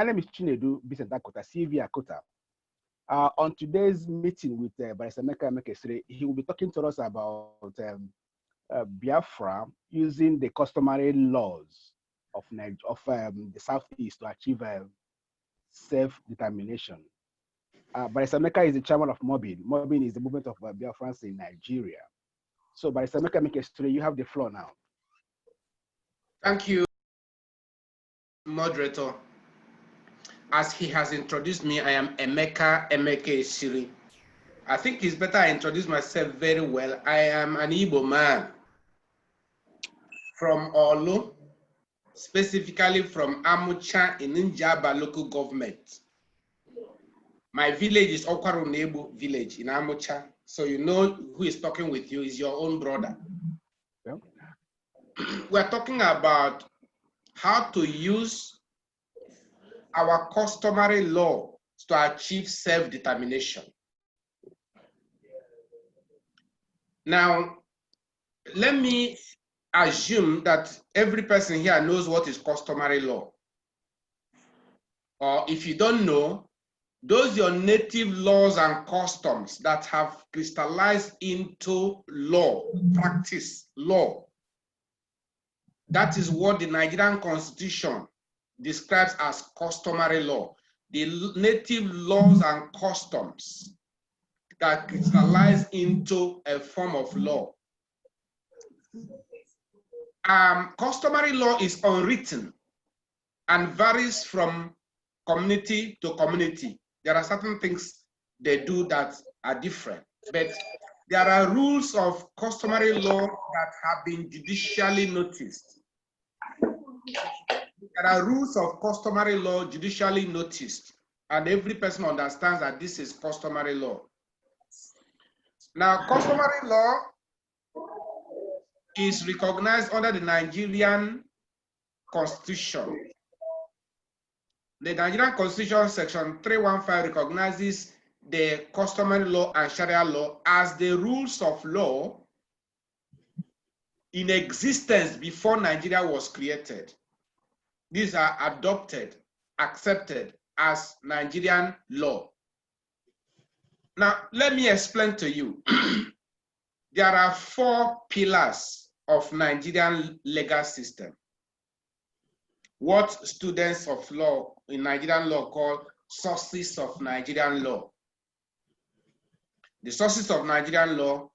My name is C.V.Akuta, C.V.Akuta. On today's meeting with Barrister Emeka, he will be talking to us about Biafra using the customary laws of the Southeast to achieve self-determination. Barrister Emeka is the chairman of MOBIN. MOBIN is the movement of Biafrans in Nigeria. So Barrister Emeka, you have the floor now. Thank you, moderator. As he has introduced me, I am Emeka Siri. I think it's better I introduce myself very well. I am an Igbo man from Olu, specifically from Amucha in Njaba local government. My village is Okwarunebu village in Amucha. So you know who is talking with you is your own brother. Yeah. We're talking about how to use our customary law to achieve self-determination. Now, let me assume that every person here knows what is customary law. Or if you don't know, those are your native laws and customs that have crystallized into law, practice, law. That is what the Nigerian Constitution describes as customary law. The native laws and customs that crystallize into a form of law. Customary law is unwritten and varies from community to community. There are certain things they do that are different, but there are rules of customary law that have been judicially noticed. There are rules of customary law judicially noticed, and every person understands that this is customary law. Now, customary law is recognized under the Nigerian Constitution. The Nigerian Constitution, Section 315, recognizes the customary law and Sharia law as the rules of law in existence before Nigeria was created. These are adopted, accepted as Nigerian law. Now, let me explain to you. There are 4 pillars of Nigerian legal system. What students of law in Nigerian law call sources of Nigerian law. The sources of Nigerian law,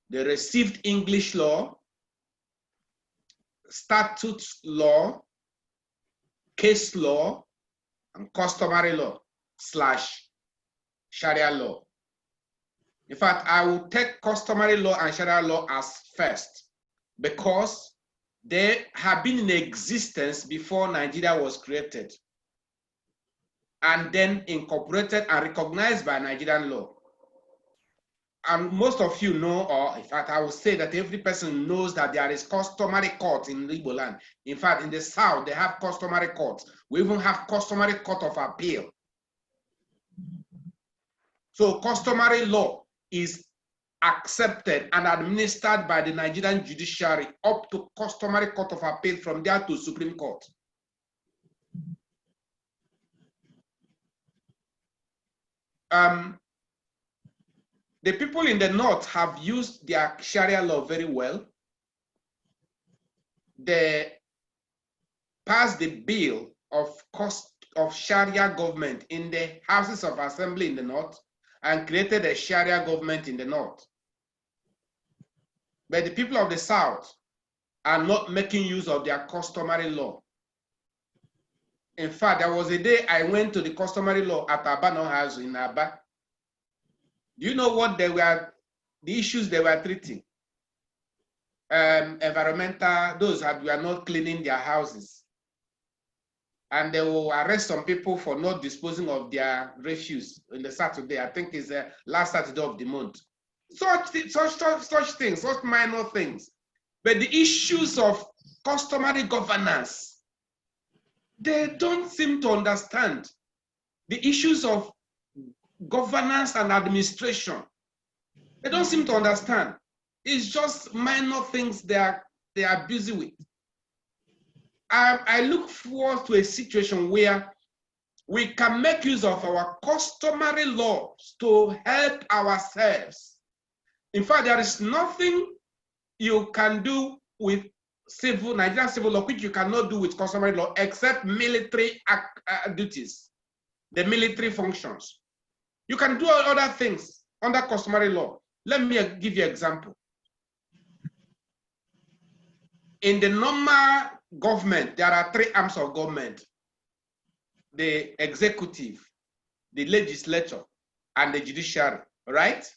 the received English law, statute law, case law, and customary law / Sharia law. In fact, I will take customary law and Sharia law as first because they have been in existence before Nigeria was created and then incorporated and recognized by Nigerian law. And most of you know, or in fact, I will say that every person knows that there is customary court in Igbo land. In fact, in the South, they have customary courts. We even have customary court of appeal. So customary law is accepted and administered by the Nigerian judiciary up to customary court of appeal, from there to Supreme Court. The people in the North have used their Sharia law very well. They passed the bill of Sharia government in the Houses of Assembly in the North and created a Sharia government in the North. But the people of the South are not making use of their customary law. In fact, there was a day I went to the customary law at Abano House in Aba. Do you know what the issues they were treating? Environmental, those that were not cleaning their houses. And they will arrest some people for not disposing of their refuse on the Saturday. I think it's the last Saturday of the month. Such things, such minor things. But the issues of customary governance, they don't seem to understand. The issues of governance and administration, they don't seem to understand. It's just minor things they are busy with. I look forward to a situation where we can make use of our customary laws to help ourselves. In fact, there is nothing you can do with Nigerian civil law which you cannot do with customary law except military duties, the military functions. You can do other things under customary law. Let me give you an example. In the normal government, there are three arms of government: the executive, the legislature, and the judiciary, right?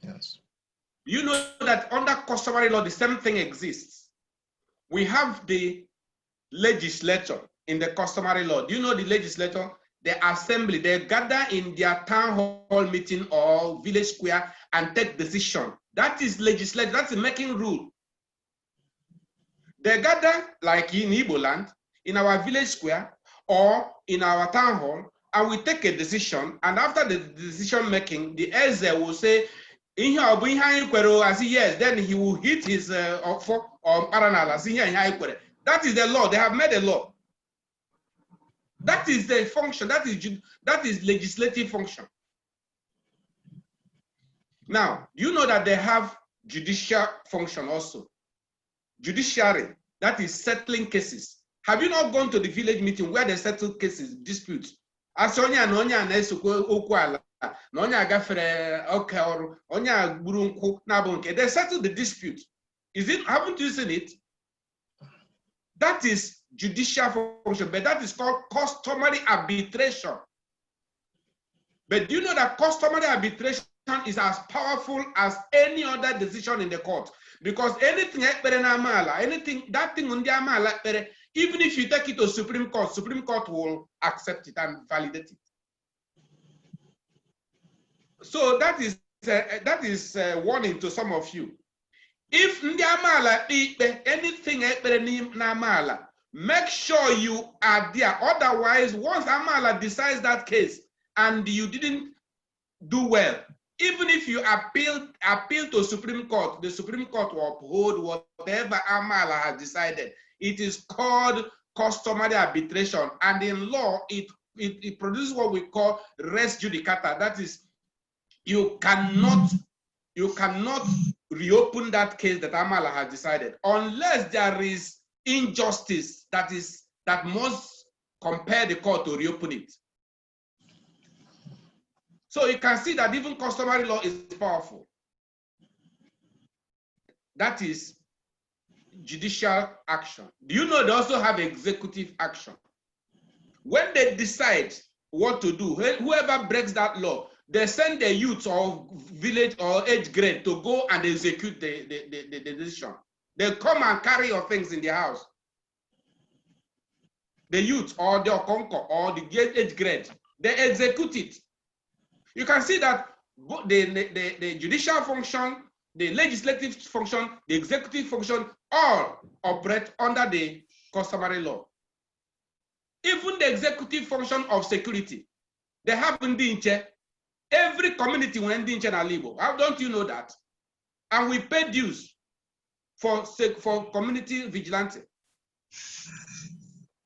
Yes. You know that under customary law, the same thing exists. We have the legislature in the customary law. Do you know the legislature? The assembly, they gather in their town hall meeting or village square and take decision. That is legislature, that's making rule. They gather like in Igbo land, in our village square or in our town hall, and we take a decision. And after the decision making, the Eze will say, yes, then he will hit his paranal. That is the law. They have made a law. That is the function. That is legislative function. Now, you know that they have judicial function also. Judiciary, that is settling cases. Have you not gone to the village meeting where they settle cases, disputes? They settle the dispute. Haven't you seen it? That is judicial function, but that is called customary arbitration. But do you know that customary arbitration is as powerful as any other decision in the court? Because anything, even if you take it to Supreme Court will accept it and validate it. So that is warning to some of you. If anything, make sure you are there. Otherwise, once Amala decides that case and you didn't do well, even if you appeal to Supreme Court, the Supreme Court will uphold whatever Amala has decided. It is called customary arbitration, and in law, it produces what we call res judicata. That is, you cannot reopen that case that Amala has decided unless there is injustice that must compel the court to reopen it. So you can see that even customary law is powerful. That is judicial action. Do you know they also have executive action? When they decide what to do, whoever breaks that law, they send the youth or village or age grade to go and execute the decision. They come and carry your things in the house. The youth or the Okonko or the age grade, they execute it. You can see that the judicial function, the legislative function, the executive function, all operate under the customary law. Even the executive function of security, they have Ndinche. Every community will Ndinche na Libo. How don't you know that? And we pay dues for community vigilante.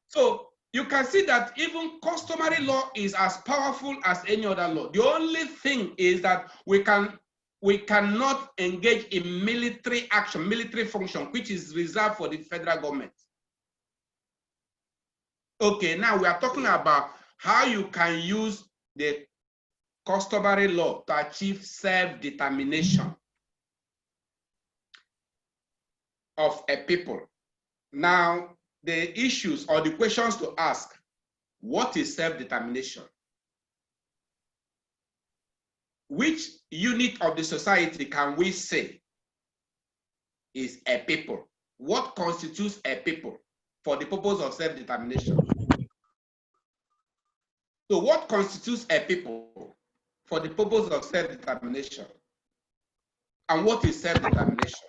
So you can see that even customary law is as powerful as any other law. The only thing is that we cannot engage in military action, military function, which is reserved for the federal government. Okay, now we are talking about how you can use the customary law to achieve self-determination of a people. Now, the issues or the questions to ask: what is self-determination? Which unit of the society can we say is a people? What constitutes a people for the purpose of self-determination? So what constitutes a people for the purpose of self-determination? And what is self-determination?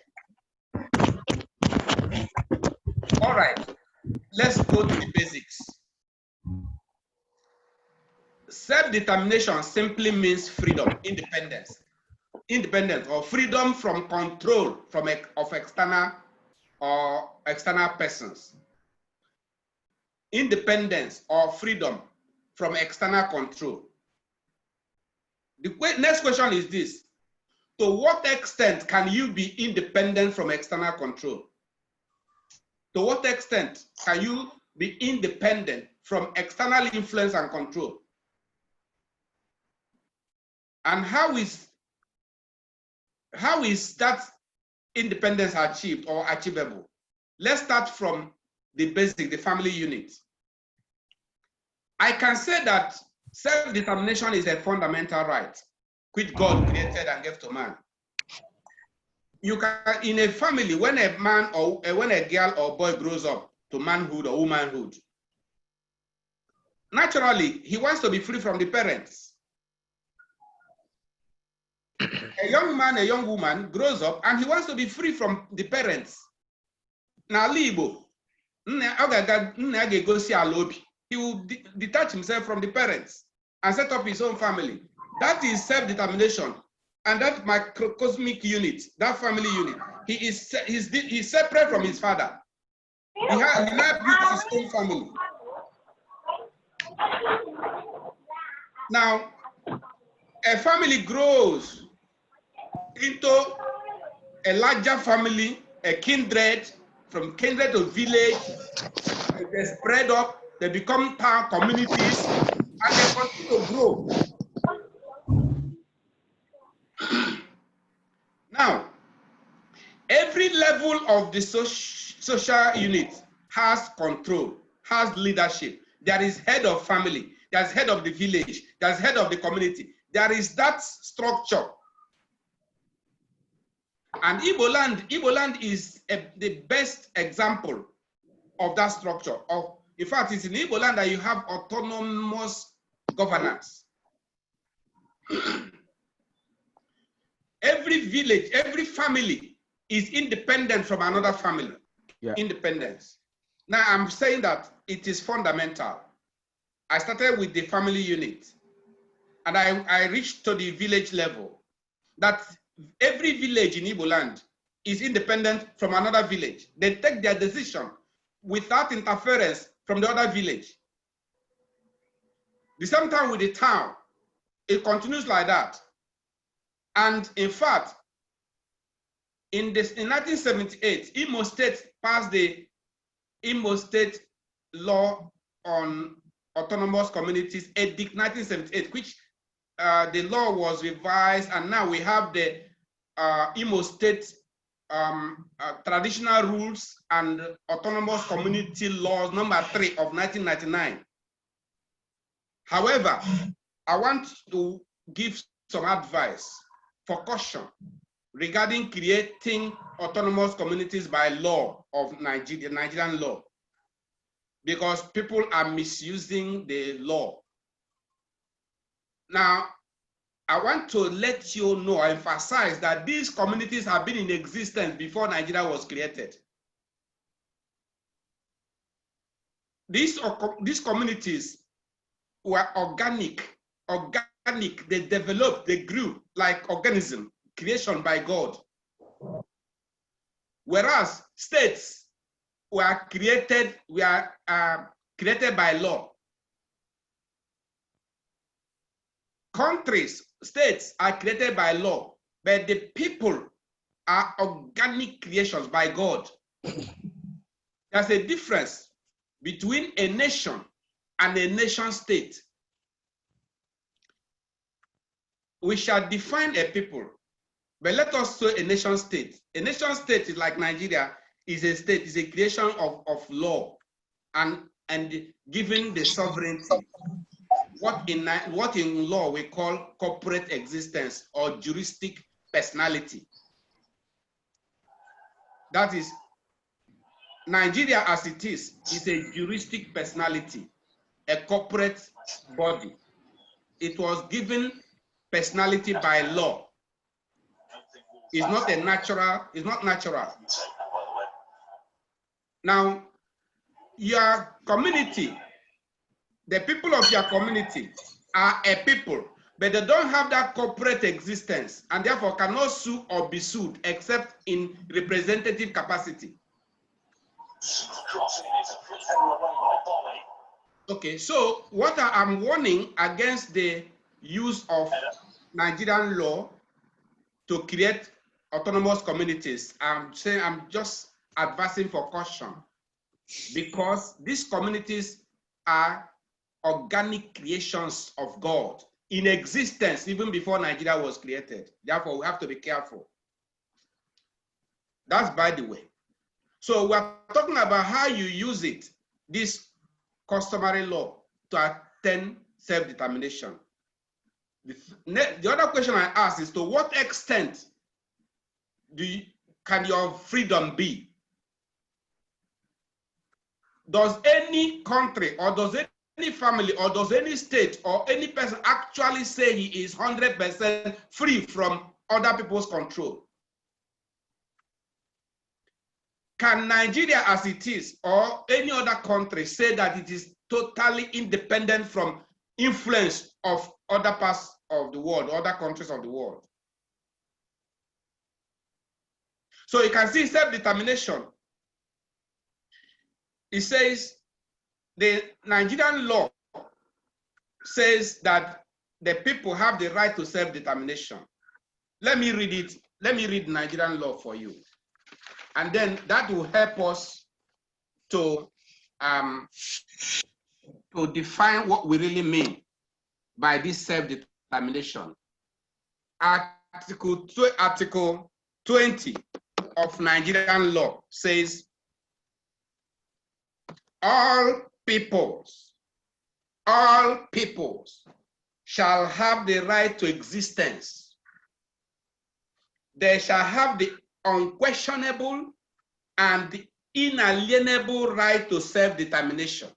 All right, let's go to the basics. Self-determination simply means freedom, independence or freedom from control of external persons. Independence or freedom from external control. The next question is this: to what extent can you be independent from external control? To what extent can you be independent from external influence and control? And how is that independence achieved or achievable? Let's start from the basic, the family unit. I can say that self-determination is a fundamental right which God created and gave to man. You can, in a family, when a man or when a girl or boy grows up to manhood or womanhood, naturally, he wants to be free from the parents. A young man, a young woman grows up and he wants to be free from the parents. Now, Libo, he will detach himself from the parents and set up his own family. That is self-determination. And that microcosmic unit, that family unit, he's separate from his father. He now built his own family. Now, a family grows into a larger family, a kindred, from kindred to village. They spread up, they become town communities, and they continue to grow. Now, every level of the social unit has control, has leadership. There is head of family, there's head of the village, there's head of the community. There is that structure. And Igbo land is the best example of that structure. In fact, it's in Igbo land that you have autonomous governance. Every village, every family is independent from another family. Yeah. Independence. Now, I'm saying that it is fundamental. I started with the family unit, and I reached to the village level. That every village in Igbo land is independent from another village. They take their decision without interference from the other village. The same time with the town, it continues like that. And in fact, in 1978, Imo State passed the Imo State Law on Autonomous Communities, Edict 1978, which the law was revised, and now we have the Imo State Traditional Rules and Autonomous Community Laws number 3 of 1999. However, I want to give some advice for caution regarding creating autonomous communities by law of Nigerian law, because people are misusing the law. Now, I want to let you know, emphasize that these communities have been in existence before Nigeria was created. These communities were organic, they developed, they grew like organism, creation by God. Whereas states were created by law. Countries, states are created by law, but the people are organic creations by God. There's a difference between a nation and a nation state. We shall define a people, but let us say a nation state. A nation state is like Nigeria, is a state, is a creation of law and given the sovereignty. What in law we call corporate existence or juristic personality. That is, Nigeria as it is a juristic personality, a corporate body. It was given personality by law. It's not natural. Now, your community, the people of your community are a people, but they don't have that corporate existence and therefore cannot sue or be sued except in representative capacity. Okay, so what I'm warning against the use of Nigerian law to create autonomous communities. I'm saying I'm just advising for caution, because these communities are organic creations of God in existence even before Nigeria was created. Therefore, we have to be careful. That's by the way. So we're talking about how you use it, this customary law, to attain self-determination. The other question I ask is, to what extent can your freedom be? Does any country, or does any family, or does any state, or any person actually say he is 100% free from other people's control? Can Nigeria as it is, or any other country, say that it is totally independent from influence of other parts of the world, other countries of the world? So you can see self-determination. It says the Nigerian law says that the people have the right to self-determination. Let me read it. Let me read Nigerian law for you. And then that will help us to define what we really mean by this self-determination. Article 20 of Nigerian law says, all peoples shall have the right to existence. They shall have the unquestionable and the inalienable right to self-determination.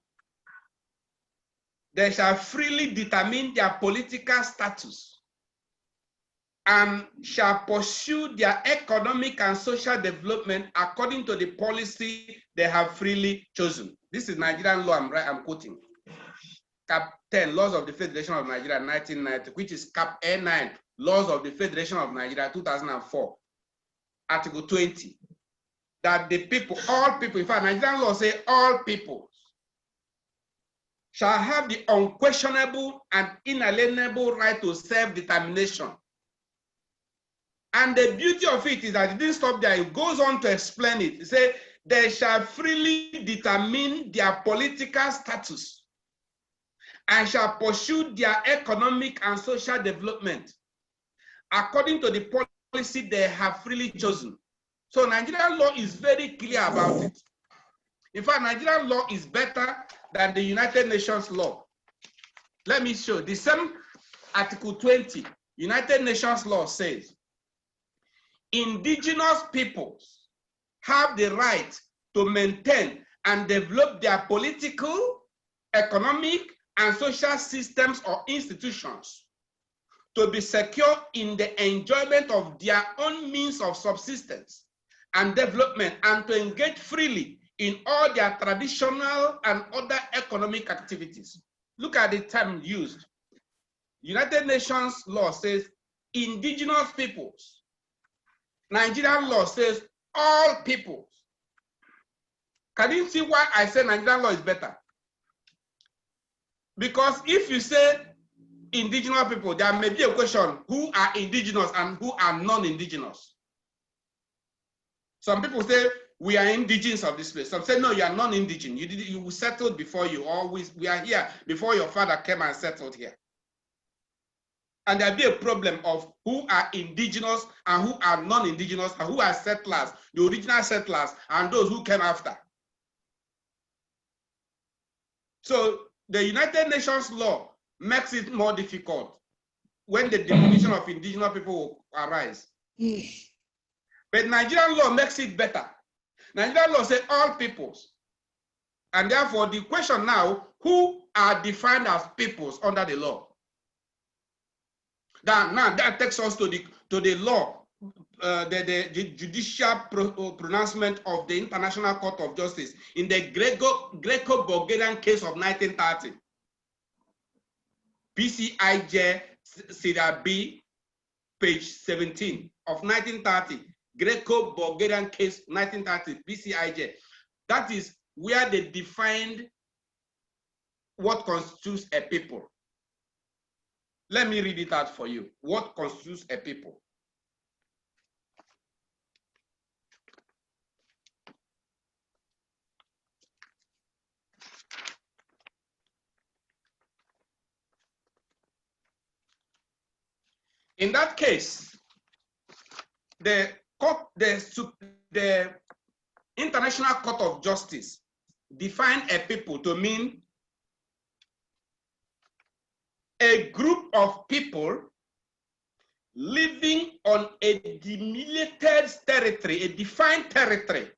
They shall freely determine their political status and shall pursue their economic and social development according to the policy they have freely chosen. This is Nigerian law I'm quoting. Cap 10, Laws of the Federation of Nigeria, 1990, which is Cap A9, Laws of the Federation of Nigeria, 2004, Article 20, that the people, all people, in fact, Nigerian law say all people shall have the unquestionable and inalienable right to self-determination. And the beauty of it is that it didn't stop there. It goes on to explain it. It says, they shall freely determine their political status and shall pursue their economic and social development according to the policy they have freely chosen. So Nigerian law is very clear about it. In fact, Nigerian law is better than the United Nations law. Let me show. The same Article 20, United Nations law says, indigenous peoples have the right to maintain and develop their political, economic, and social systems or institutions to be secure in the enjoyment of their own means of subsistence and development, and to engage freely in all their traditional and other economic activities. Look at the term used. United Nations law says indigenous peoples. Nigerian law says all peoples. Can you see why I say Nigerian law is better? Because if you say indigenous people, there may be a question, who are indigenous and who are non-indigenous? Some people say, we are indigenous of this place. Some say, no, you are non-indigenous. You settled before you always, we are here before your father came and settled here. And there'll be a problem of who are indigenous and who are non-indigenous and who are settlers, the original settlers and those who came after. So the United Nations law makes it more difficult when the definition of indigenous people will arise. But Nigerian law makes it better. Nigerian law says all peoples. And therefore, the question now, who are defined as peoples under the law? Now that takes us to the law, the judicial pronouncement of the International Court of Justice in the Greco-Bulgarian case of 1930. PCIJ Serial B, page 17 of 1930. Greco-Bulgarian case 1930, PCIJ. That is where they defined what constitutes a people. Let me read it out for you. What constitutes a people? In that case, the International Court of Justice defined a people to mean a group of people living on a delimited territory, a defined territory,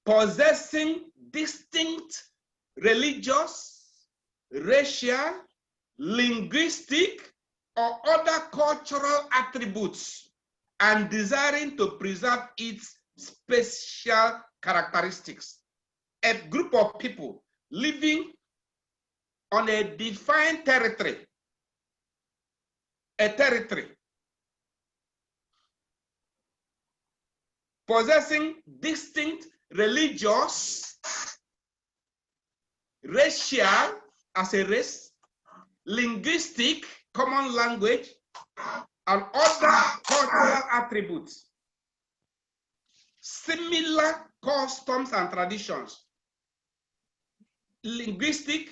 possessing distinct religious, racial, linguistic, or other cultural attributes, and desiring to preserve its special characteristics. A group of people living on a defined territory, a territory possessing distinct religious, racial as a race, linguistic, common language, and other cultural attributes, similar customs and traditions, linguistic,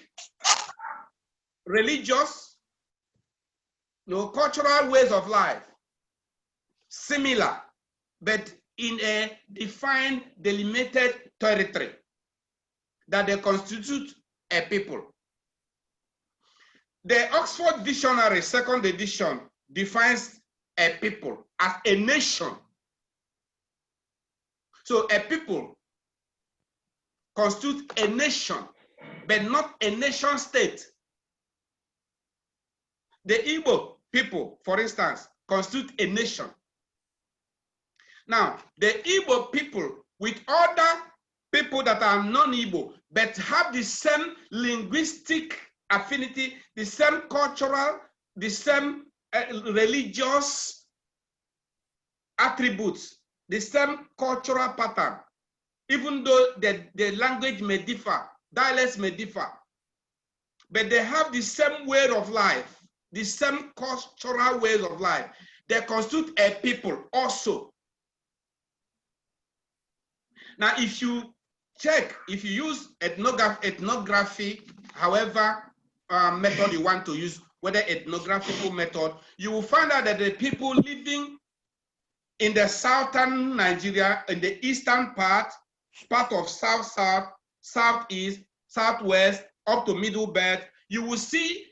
religious, cultural ways of life, similar, but in a defined, delimited territory that they constitute a people. The Oxford Dictionary, second edition, defines a people as a nation. So a people constitutes a nation, but not a nation state. The Igbo people, for instance, constitute a nation. Now, the Igbo people with other people that are non-Igbo, but have the same linguistic affinity, the same cultural, the same religious attributes, the same cultural pattern, even though the language may differ, dialects may differ, but they have the same way of life, the same cultural ways of life. They constitute a people also. Now, if you check, if you use ethnography, however method you want to use, whether ethnographical method, you will find out that the people living in the southern Nigeria, in the eastern part of south-south, southeast, southwest, up to middle belt, you will see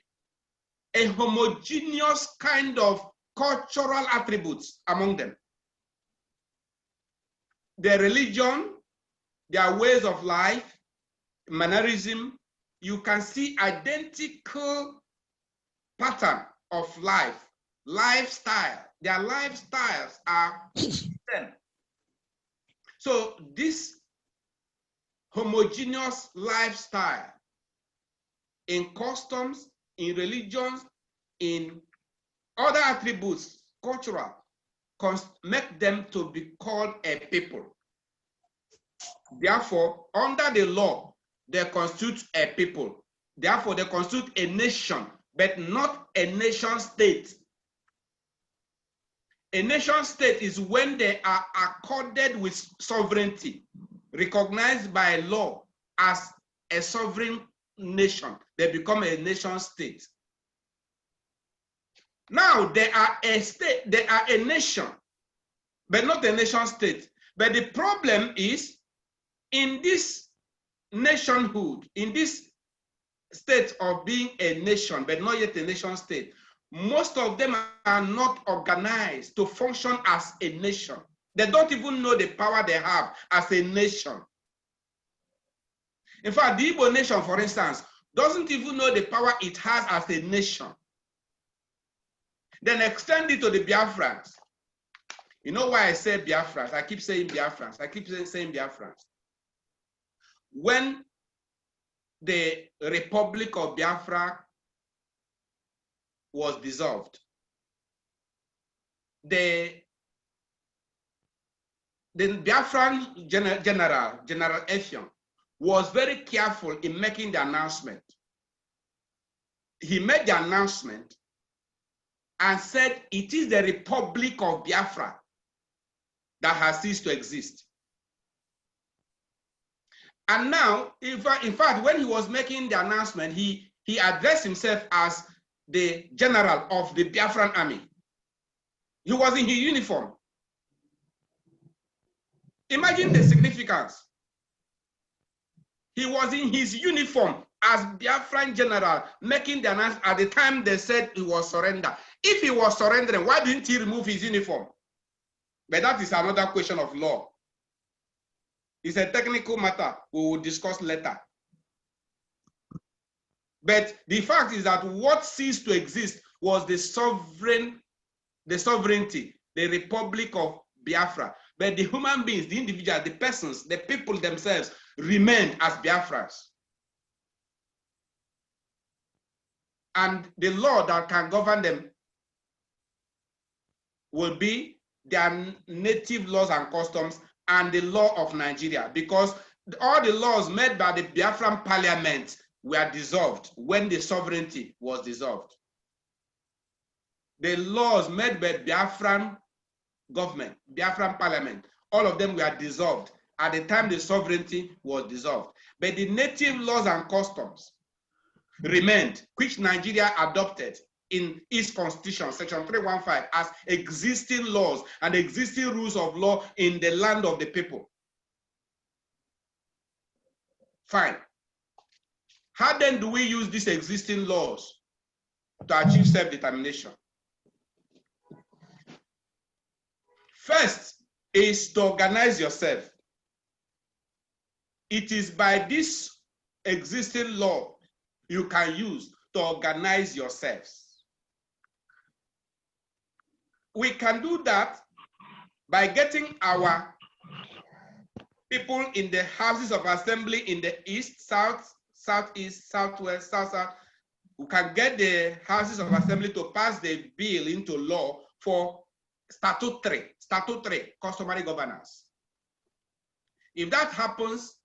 a homogeneous kind of cultural attributes among them. Their religion, their ways of life, mannerism, you can see identical pattern of life, lifestyle. Their lifestyles are the same. So this homogeneous lifestyle in customs, in religions, in other attributes, cultural, make them to be called a people. Therefore, under the law, they constitute a people. Therefore, they constitute a nation, but not a nation state. A nation state is when they are accorded with sovereignty, recognized by law as a sovereign nation. They become a nation state. Now they are a state, they are a nation, but not a nation state. But the problem is, in this nationhood, in this state of being a nation, but not yet a nation state, most of them are not organized to function as a nation. They don't even know the power they have as a nation. In fact, the Igbo nation, for instance, doesn't even know the power it has as a nation. Then extend it to the Biafrans. You know why I say Biafrans? I keep saying Biafrans. I keep saying Biafrans. When the Republic of Biafra was dissolved, the Biafran General Effiong, was very careful in making the announcement he made the announcement and said it is the Republic of Biafra that has ceased to exist. And now, in fact, when he was making the announcement, he addressed himself as the general of the Biafran army. He was in his uniform. Imagine the significance. He was in his uniform as Biafran general, making the announcement at the time they said he was surrender. If he was surrendering, why didn't he remove his uniform? But that is another question of law. It's a technical matter we will discuss later. But the fact is that what ceased to exist was the sovereignty, the Republic of Biafra. But the human beings, the individuals, the persons, the people themselves remained as Biafrans. And the law that can govern them will be their native laws and customs and the law of Nigeria, because all the laws made by the Biafran parliament were dissolved when the sovereignty was dissolved. The laws made by Biafran government, Biafran parliament, all of them were dissolved at the time the sovereignty was dissolved. But the native laws and customs remained, which Nigeria adopted in its constitution, section 315, as existing laws and existing rules of law in the land of the people. Fine. How then do we use these existing laws to achieve self-determination? First is to organize yourself. It is by this existing law you can use to organize yourselves. We can do that by getting our people in the houses of assembly in the east, south, southeast, southwest, south. We can get the houses of assembly to pass the bill into law for statutory, customary governance. If that happens,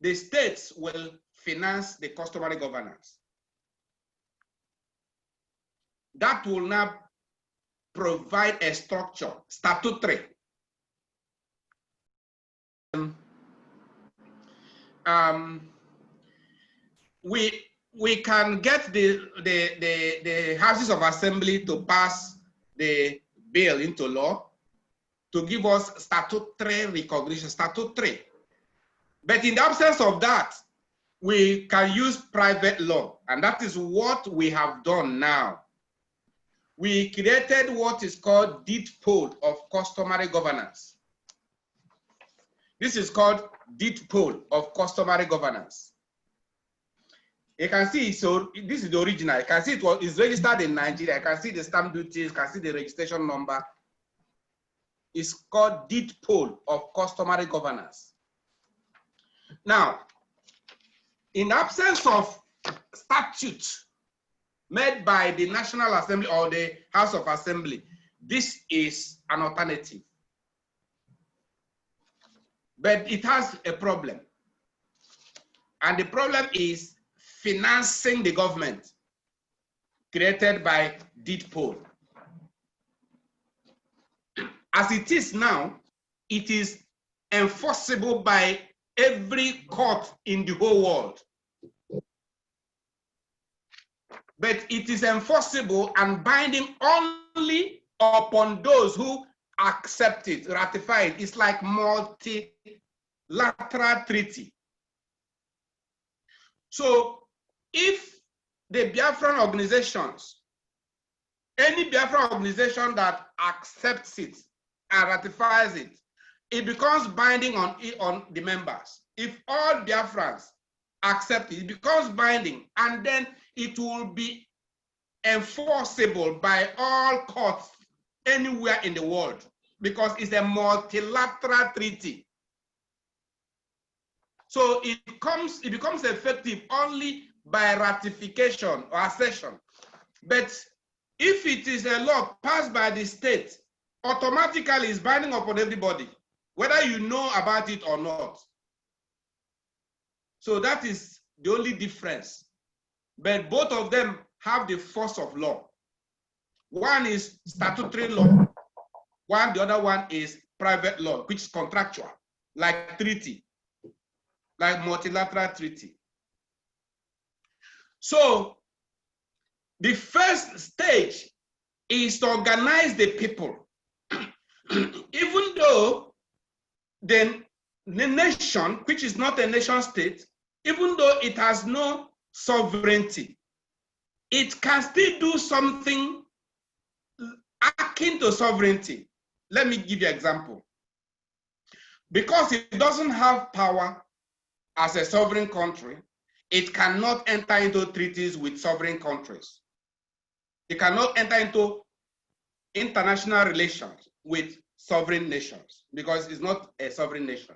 the states will finance the customary governance. That will now provide a structure, statutory. We can get the houses of assembly to pass the bill into law to give us statutory recognition, statutory. But in the absence of that, we can use private law, and that is what we have done now. We created what is called deed poll of customary governance. This is called deed poll of customary governance. You can see, so this is the original. You can see it's registered in Nigeria. You can see the stamp duty, you can see the registration number. It's called deed poll of customary governance. Now, in absence of statute made by the National Assembly or the House of Assembly, this is an alternative. But it has a problem. And the problem is financing the government created by deed poll. As it is now, it is enforceable by every court in the whole world. But it is enforceable and binding only upon those who accept it, ratify it. It's like multilateral treaty. So if the Biafran organizations, any Biafran organization that accepts it and ratifies it, it becomes binding on the members. If all Biafrans accept it, it becomes binding, and then it will be enforceable by all courts anywhere in the world, because it's a multilateral treaty. So it becomes effective only by ratification or accession. But if it is a law passed by the state, automatically it's binding upon everybody, whether you know about it or not. So that is the only difference. But both of them have the force of law. One is statutory law. The other one is private law, which is contractual, like treaty, like multilateral treaty. So the first stage is to organize the people. Even though the nation, which is not a nation state, even though it has no sovereignty, it can still do something akin to sovereignty. Let me give you an example. Because it doesn't have power as a sovereign country, it cannot enter into treaties with sovereign countries. It cannot enter into international relations with sovereign nations because it's not a sovereign nation.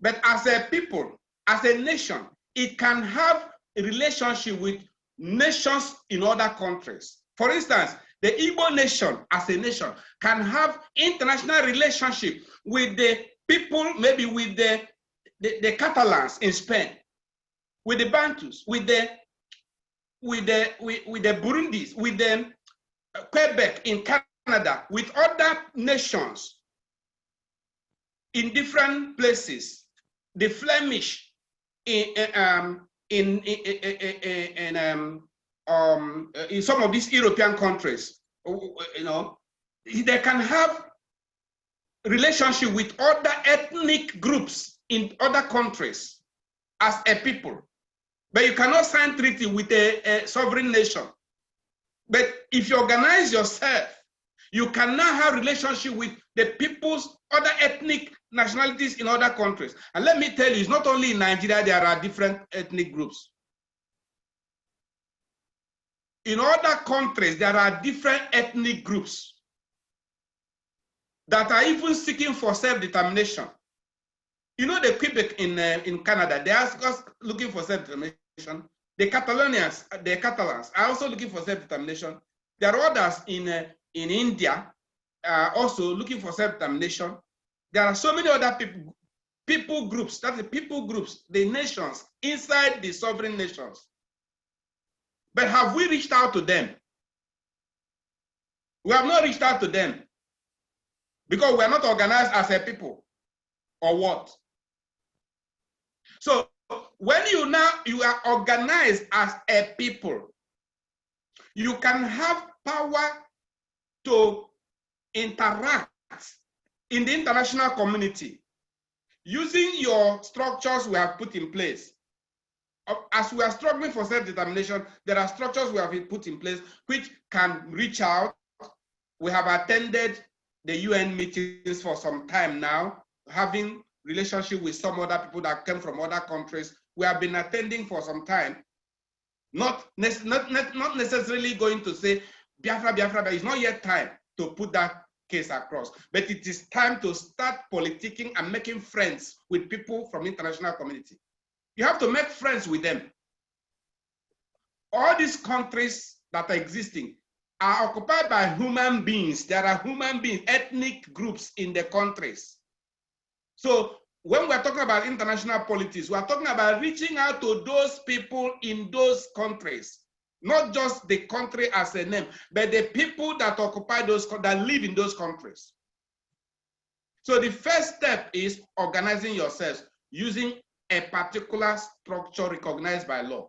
But as a people, as a nation, it can have a relationship with nations in other countries. For instance, the Igbo nation as a nation can have international relationship with the people, maybe with the Catalans in Spain, with the Bantus, with the Burundis, with the Quebec in Canada, with other nations in different places, the Flemish in some of these European countries, you know, they can have relationship with other ethnic groups in other countries as a people. But you cannot sign treaty with a sovereign nation. But if you organize yourself, you can now have relationship with the people's other ethnic nationalities in other countries. And let me tell you, it's not only in Nigeria, there are different ethnic groups. In other countries, there are different ethnic groups that are even seeking for self-determination. You know, the Quebec in Canada, they are looking for self-determination. The Catalans are also looking for self-determination. There are others in India also looking for self-determination. There are so many other people groups, that's the people groups, the nations inside the sovereign nations. But have we reached out to them? We have not reached out to them because we are not organized as a people, or what? So when you are organized as a people, you can have power to interact in the international community using your structures we have put in place. As we are struggling for self-determination, there are structures we have put in place which can reach out. We have attended the UN meetings for some time now, having relationship with some other people that came from other countries. We have been attending for some time, not necessarily going to say Biafra, but it's not yet time to put that case across. But it is time to start politicking and making friends with people from the international community. You have to make friends with them. All these countries that are existing are occupied by human beings. There are human beings, ethnic groups in the countries. So when we're talking about international politics, we're talking about reaching out to those people in those countries, not just the country as a name, but the people that occupy those, that live in those countries. So the first step is organizing yourselves using a particular structure recognized by law.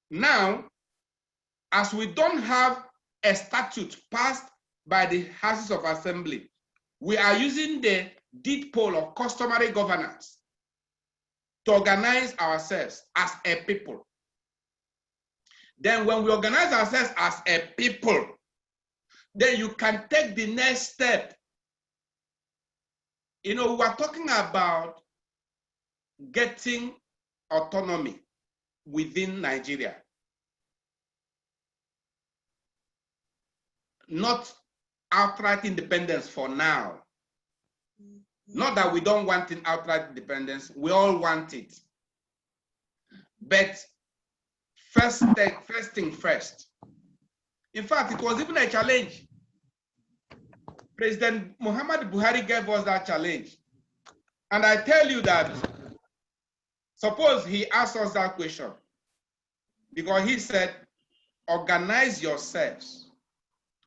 Now, as we don't have a statute passed by the Houses of Assembly, we are using the deed poll of customary governance to organize ourselves as a people. Then when we organize ourselves as a people, then you can take the next step. You know, we're talking about getting autonomy within Nigeria. Not outright independence for now. Not that we don't want an outright independence, we all want it. But first thing first. In fact, it was even a challenge. President Muhammad Buhari gave us that challenge. And I tell you that, suppose he asked us that question, because he said, organize yourselves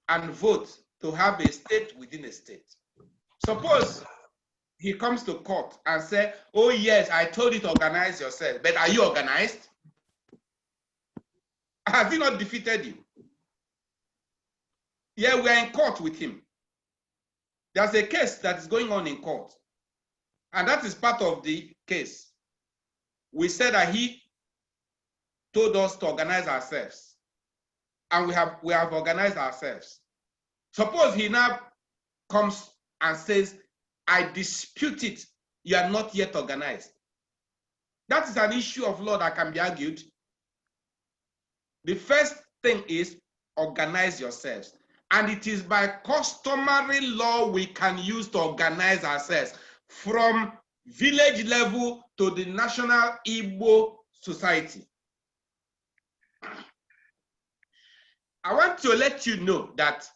and vote to have a state within a state. Suppose he comes to court and say, oh yes, I told you to organize yourself, but are you organized? Have he not defeated you? Yeah, we are in court with him. There's a case that is going on in court, and that is part of the case. We said that he told us to organize ourselves, and we have organized ourselves. Suppose he now comes and says, I dispute it, you are not yet organized. That is an issue of law that can be argued. The first thing is organize yourselves. And it is by customary law we can use to organize ourselves from village level to the national Igbo society. I want to let you know that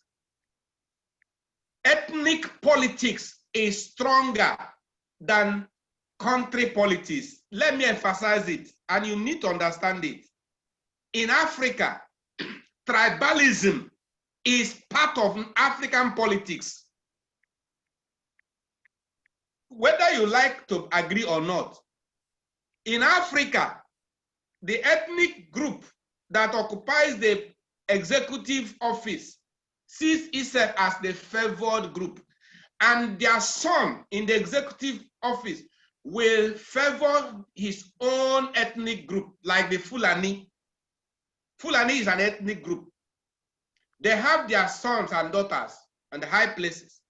ethnic politics is stronger than country politics. Let me emphasize it, and you need to understand it. In Africa, tribalism is part of African politics. Whether you like to agree or not, in Africa, the ethnic group that occupies the executive office sees itself as the favored group, and their son in the executive office will favor his own ethnic group, like the Fulani. Fulani is an ethnic group. They have their sons and daughters in the high places,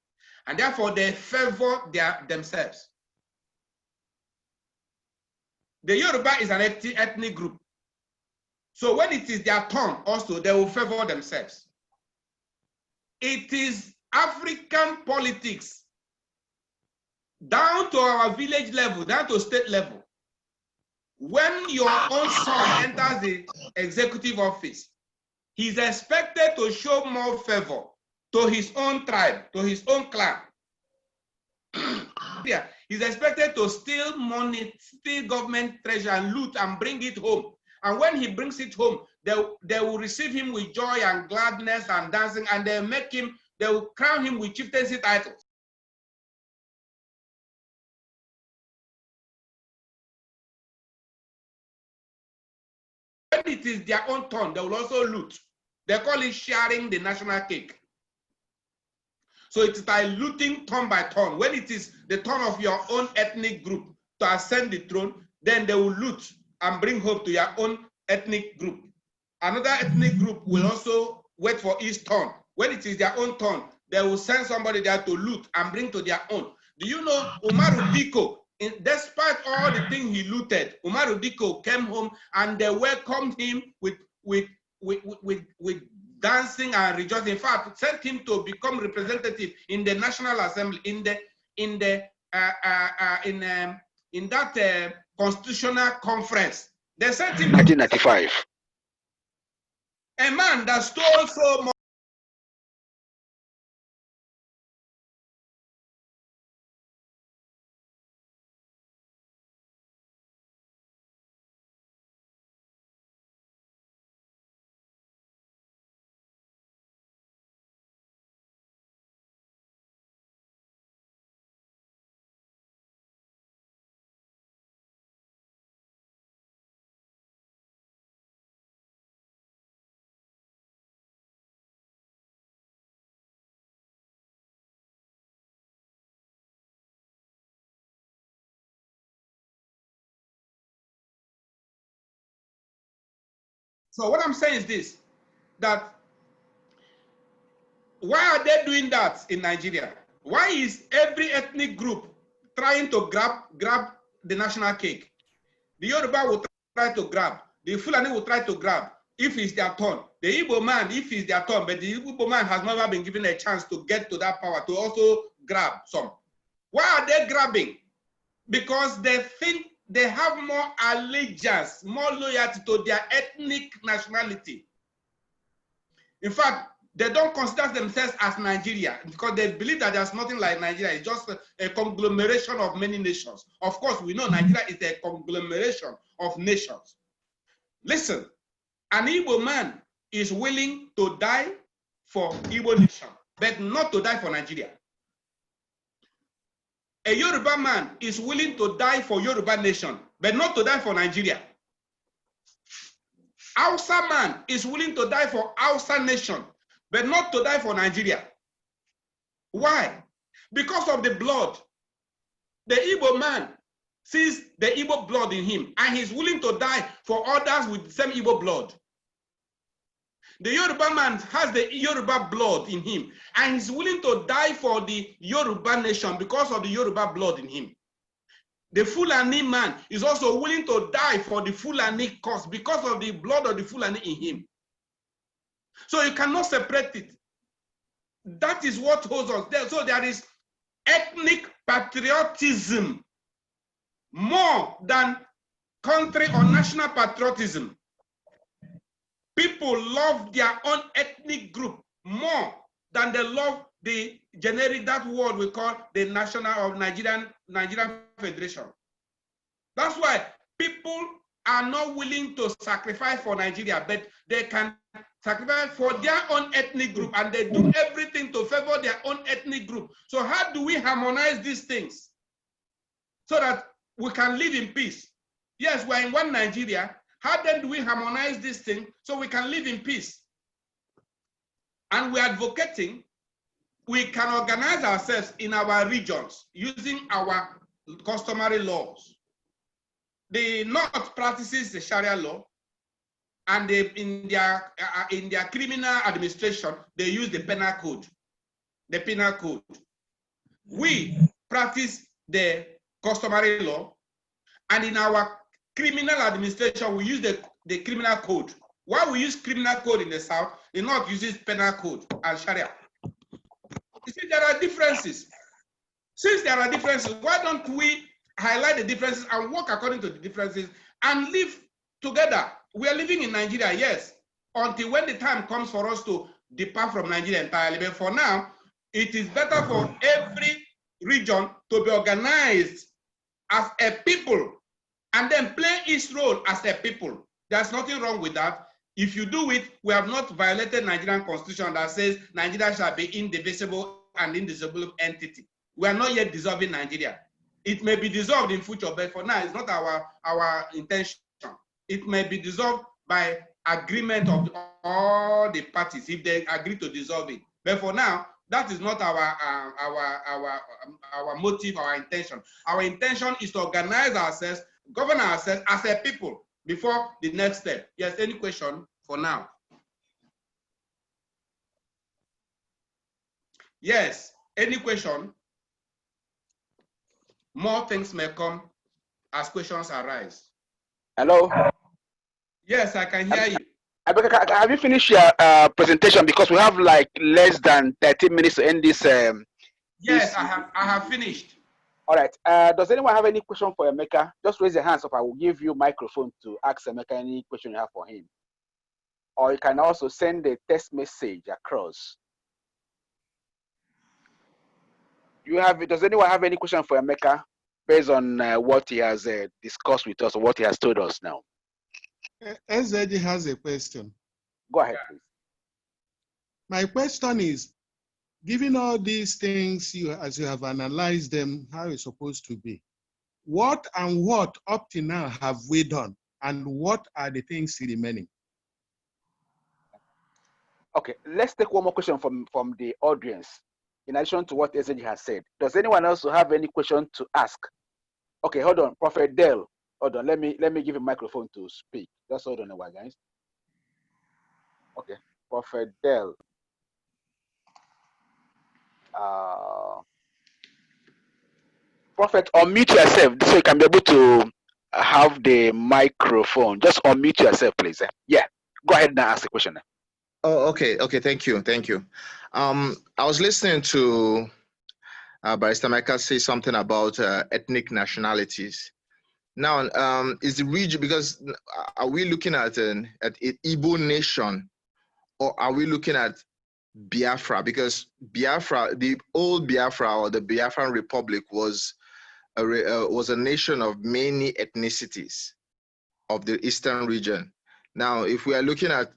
and therefore they favor themselves. The Yoruba is an ethnic group. So when it is their turn also, they will favor themselves. It is African politics down to our village level, down to state level. When your own son enters the executive office, he's expected to show more favor to his own tribe, to his own clan. Yeah, he's expected to steal money, steal government treasure and loot and bring it home. And when he brings it home, they will receive him with joy and gladness and dancing, and they will crown him with chieftaincy titles. When it is their own turn, they will also loot. They call it sharing the national cake. So it is by looting turn by turn. When it is the turn of your own ethnic group to ascend the throne, then they will loot and bring hope to your own ethnic group. Another ethnic group will also wait for its turn. When it is their own turn, they will send somebody there to loot and bring to their own. Do you know Umaru Diko, despite all the things he looted, Umaru Diko came home and they welcomed him with dancing and rejoicing. In fact, sent him to become representative in the National Assembly, in that constitutional conference. They sent him 1995. A man that stole so much. So what I'm saying is this, that why are they doing that in Nigeria? Why is every ethnic group trying to grab the national cake? The Yoruba will try to grab, the Fulani will try to grab if it's their turn. The Igbo man, if it's their turn, but the Igbo man has never been given a chance to get to that power to also grab some. Why are they grabbing? Because they think they have more allegiance, more loyalty to their ethnic nationality. In fact, they don't consider themselves as Nigeria because they believe that there's nothing like Nigeria. It's just a conglomeration of many nations. Of course, we know Nigeria is a conglomeration of nations. Listen, An Igbo man is willing to die for Igbo nation, but not to die for Nigeria. A Yoruba man is willing to die for Yoruba nation, but not to die for Nigeria. Hausa man is willing to die for Hausa nation, but not to die for Nigeria. Why? Because of the blood. The Igbo man sees the Igbo blood in him, and he's willing to die for others with the same Igbo blood. The Yoruba man has the Yoruba blood in him, and he's willing to die for the Yoruba nation because of the Yoruba blood in him. The Fulani man is also willing to die for the Fulani cause because of the blood of the Fulani in him. So you cannot separate it. That is what holds us there. So there is ethnic patriotism more than country or national patriotism. People love their own ethnic group more than they love the generic, that word we call the national of Nigerian Federation. That's why people are not willing to sacrifice for Nigeria, but they can sacrifice for their own ethnic group, and they do everything to favor their own ethnic group. So how do we harmonize these things so that we can live in peace? Yes, we're in one Nigeria. How then do we harmonize this thing so we can live in peace? And we're advocating we can organize ourselves in our regions using our customary laws. The North practices the Sharia law, and in their criminal administration, they use the penal code. The penal code. We practice the customary law, and in our criminal administration, we use the criminal code. While we use criminal code in the South, the North uses penal code and Sharia. You see, there are differences. Since there are differences, why don't we highlight the differences and work according to the differences and live together? We are living in Nigeria, yes, until when the time comes for us to depart from Nigeria entirely. But for now, it is better for every region to be organized as a people and then play its role as a people. There's nothing wrong with that. If you do it, we have not violated Nigerian constitution that says Nigeria shall be indivisible and indissoluble entity. We are not yet dissolving Nigeria. It may be dissolved in future, but for now, it's not our intention. It may be dissolved by agreement of all the parties if they agree to dissolve it. But for now, that is not our motive, our intention. Our intention is to organize ourselves, govern ourselves as a people before the next step. Yes, any question for now? Yes, any question? More things may come as questions arise. Hello? Yes, I can hear you. Have you finished your presentation? Because we have like less than 30 minutes to end this. Yes, I have finished. All right. Does anyone have any question for Emeka? Just raise your hands up. I will give you microphone to ask Emeka any question you have for him. Or you can also send a text message across. Does anyone have any question for Emeka based on what he has discussed with us or what he has told us now? SZD has a question. Go ahead, please. My question is, given all these things, as you have analyzed them, how it's supposed to be, what and what up to now have we done, and what are the things remaining? Okay, let's take one more question from the audience. In addition to what SZD has said, does anyone else have any question to ask? Okay, hold on, Prophet Dell. Hold on, let me give a microphone to speak. Just hold on a while, guys. Okay, Prophet Dell. Prophet, unmute yourself so you can be able to have the microphone. Just unmute yourself, please. Yeah, go ahead and ask the question. Oh, okay, thank you. I was listening to Barrister Micah say something about ethnic nationalities. Now, is the region, because are we looking at an Igbo nation, or are we looking at Biafra? Because Biafra, the old Biafra or the Biafran Republic was a nation of many ethnicities of the eastern region. Now, if we are looking at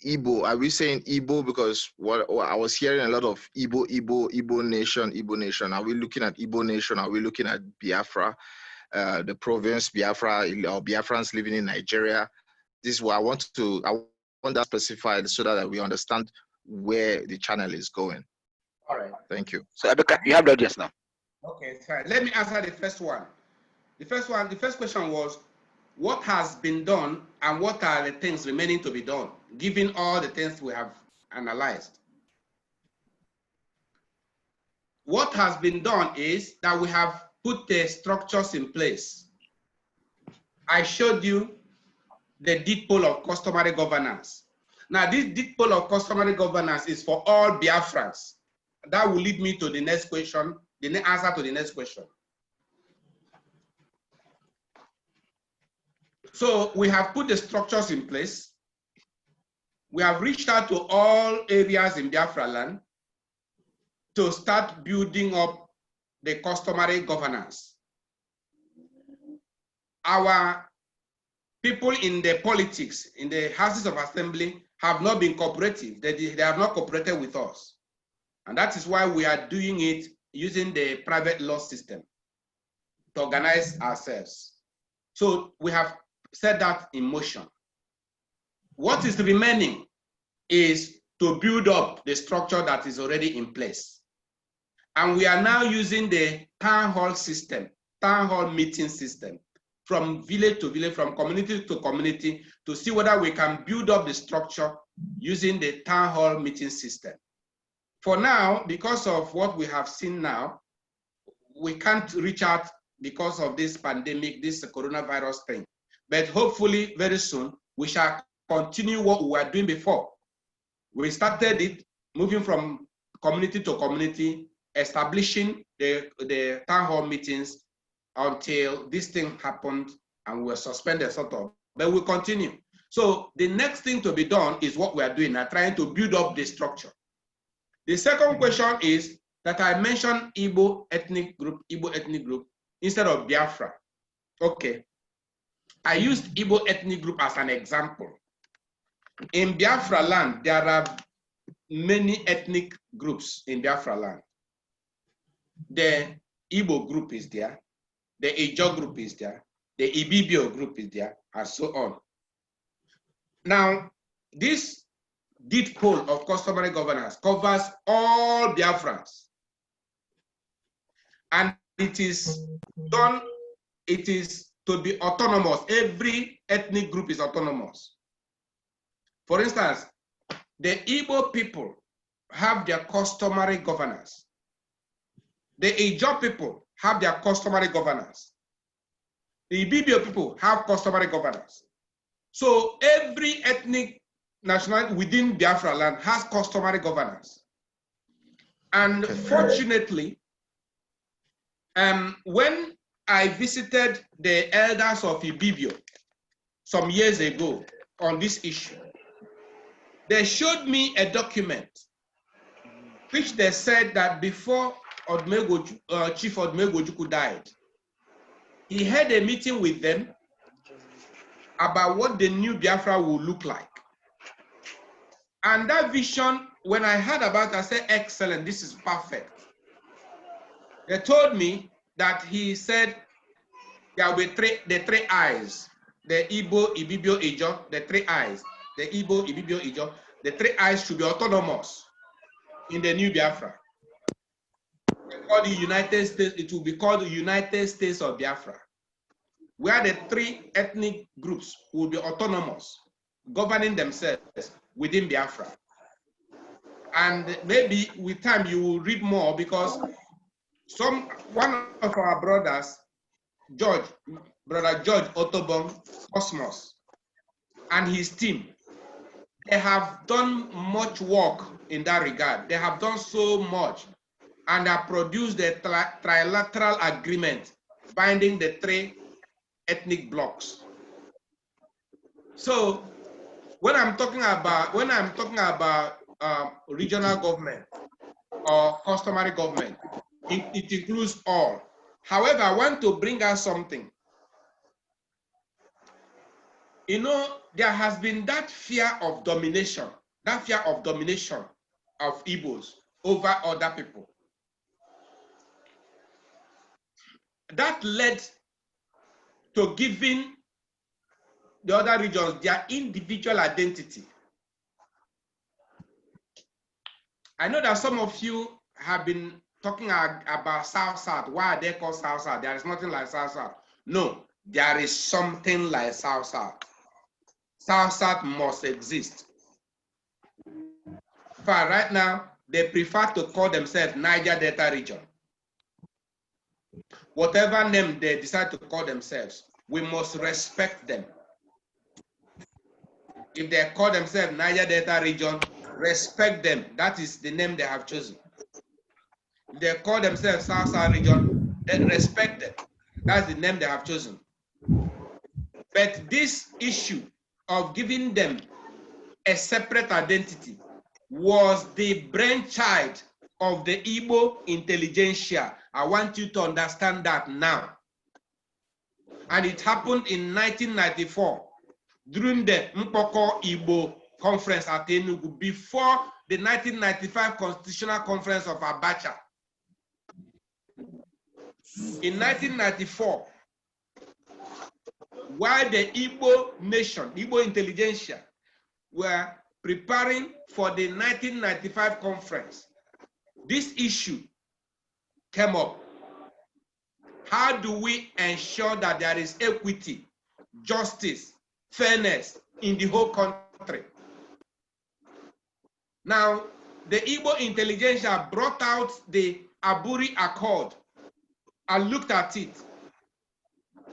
Igbo, are we saying Igbo because what I was hearing a lot of Igbo nation. Are we looking at Igbo nation? Are we looking at Biafra, the province Biafra, or Biafrans living in Nigeria? This is what I want that specified so that we understand where the channel is going. All right. Thank you. So Abeka, you have the audience now. Okay, fine. Let me answer the first one. The first question was, what has been done and what are the things remaining to be done, given all the things we have analyzed? What has been done is that we have put the structures in place. I showed you the deed poll of customary governance. Now, this deed poll of customary governance is for all Biafrans. That will lead me to the next question, the answer to the next question. So we have put the structures in place. We have reached out to all areas in Biafra land to start building up the customary governance. Our people in the politics, in the houses of assembly, have not been cooperative. They have not cooperated with us. And that is why we are doing it using the private law system to organize ourselves. So we have set that in motion. What is remaining is to build up the structure that is already in place. And we are now using the town hall system, town hall meeting system, from village to village, from community to community, to see whether we can build up the structure using the town hall meeting system. For now, because of what we have seen now, we can't reach out because of this pandemic, this coronavirus thing. But hopefully very soon, we shall continue what we were doing before. We started it, moving from community to community, establishing the town hall meetings until this thing happened and we were suspended sort of, but we'll continue. So the next thing to be done is what we are doing now, trying to build up the structure. The second question is that I mentioned Igbo ethnic group instead of Biafra. Okay, I used Igbo ethnic group as an example. In Biafra land, there are many ethnic groups in Biafra land. The Igbo group is there, the Ijo group is there, the Ibibio group is there, and so on. Now, this deed poll of customary governance covers all Biafrans. And it is done, it is to be autonomous. Every ethnic group is autonomous. For instance, the Igbo people have their customary governance. The Ijo people have their customary governance. The Ibibio people have customary governance. So every ethnic nationality within Biafra land has customary governance. And fortunately, when I visited the elders of Ibibio some years ago on this issue, they showed me a document which they said that before Chief Odmegojuku died, he had a meeting with them about what the new Biafra will look like. And that vision, when I heard about it, I said, excellent, this is perfect. They told me that he said there will be the three eyes, the Igbo, Ibibio, Ijo, the three eyes, the Igbo, Ibibio, Ijo, the three eyes should be autonomous in the new Biafra. The United States, it will be called the United States of Biafra, where the three ethnic groups will be autonomous, governing themselves within Biafra. And maybe with time you will read more, because one of our brothers, Brother George Otobong Cosmos, and his team, they have done much work in that regard. They have done so much and have produced the trilateral agreement binding the three ethnic blocks. So when I'm talking about regional government or customary government, it includes all. However, I want to bring out something. You know, there has been that fear of domination of Igbos over other people. That led to giving the other regions their individual identity. I know that some of you have been talking about South-South. Why are they called South-South? There is nothing like South-South. No, there is something like South-South. South-South must exist. But right now, they prefer to call themselves Niger Delta region. Whatever name they decide to call themselves, we must respect them. If they call themselves Niger Delta region, respect them. That is the name they have chosen. If they call themselves South-South region, then respect them. That's the name they have chosen. But this issue of giving them a separate identity was the brainchild of the Igbo intelligentsia. I want you to understand that now. And it happened in 1994 during the Mpoko Igbo conference at Enugu before the 1995 Constitutional Conference of Abacha. In 1994, while the Igbo nation, Igbo intelligentsia, were preparing for the 1995 conference, this issue came up. How do we ensure that there is equity, justice, fairness in the whole country? Now, the Igbo intelligentsia brought out the Aburi Accord and looked at it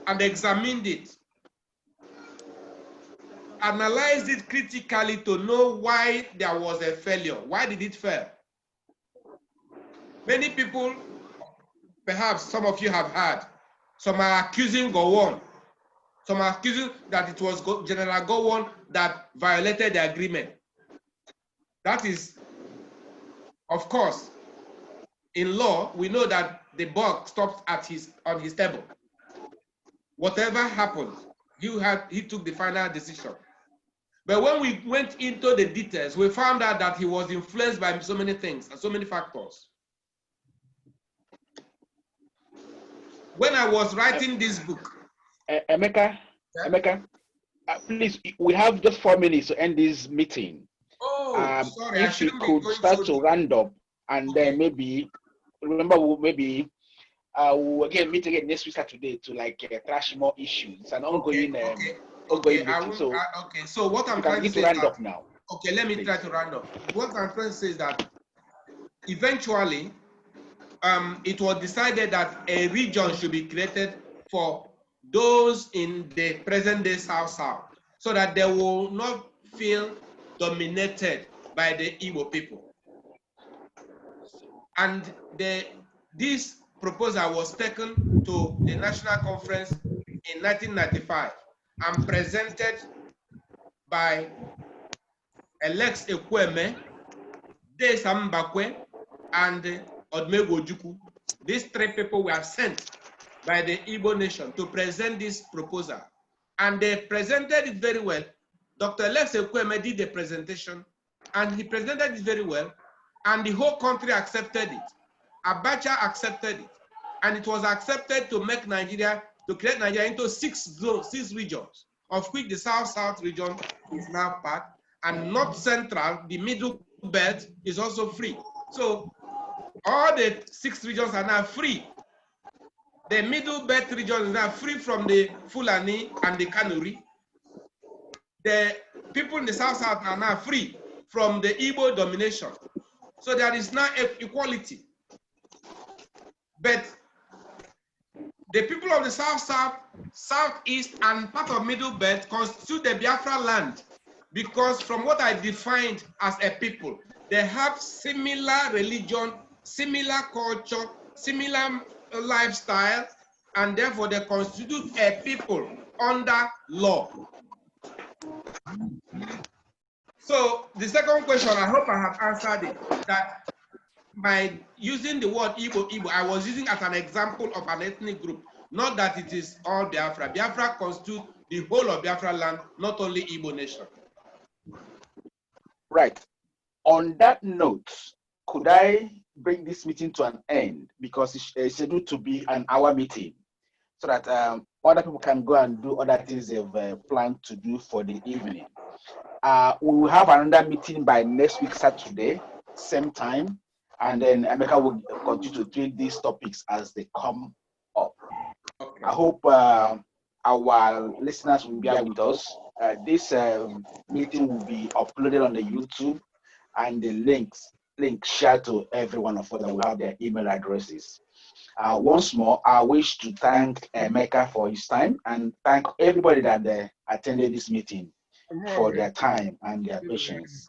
and examined it, analyzed it critically to know why there was a failure. Why did it fail? Many people, perhaps some of you have heard, some are accusing Gowon. Some are accusing that it was General Gowon that violated the agreement. That is, of course, in law, we know that the buck stops at on his table. Whatever happened, he took the final decision. But when we went into the details, we found out that he was influenced by so many things and so many factors. When I was writing this book, Emeka, please, we have just 4 minutes to end this meeting. Oh, sorry, if you could start to round up, and then maybe, remember, we'll again meet again next week Saturday to trash more issues. It's an ongoing meeting. So what I'm trying to say round up now. Okay, let me try to round up. What I'm trying to say is that eventually, it was decided that a region should be created for those in the present-day South-South, so that they will not feel dominated by the Igbo people. And this proposal was taken to the National Conference in 1995 and presented by Alex Ekweme, Desam Mbakwe, and Odmego Ojukwu. These 3 people were sent by the Igbo nation to present this proposal. And they presented it very well. Dr. Alex Ekweme did the presentation, and he presented it very well, and the whole country accepted it. Abacha accepted it, and it was accepted to make Nigeria, to create Nigeria into 6 regions, of which the South-South region is now part, and North Central, the middle belt, is also free. So all the 6 regions are now free. The middle belt region is now free from the Fulani and the Kanuri. The people in the South-South are now free from the Igbo domination. So there is now equality. But the people of the South-South, Southeast, and part of Middle Belt constitute the Biafra land, because from what I defined as a people, they have similar religion, similar culture, similar lifestyle, and therefore they constitute a people under law. So the second question, I hope I have answered it, that by using the word Igbo, I was using as an example of an ethnic group, not that it is all Biafra. Biafra constitutes the whole of Biafra land, not only Igbo nation. Right. On that note, could I bring this meeting to an end, because it's scheduled to be an hour meeting, so that other people can go and do other things they've planned to do for the evening. We will have another meeting by next week, Saturday, same time, and then Emeka will continue to treat these topics as they come up. Okay. I hope our listeners will be with us. This meeting will be uploaded on the YouTube, and the link shared to every one of us that will have their email addresses. Once more, I wish to thank Emeka for his time, and thank everybody that attended this meeting for their time and their patience.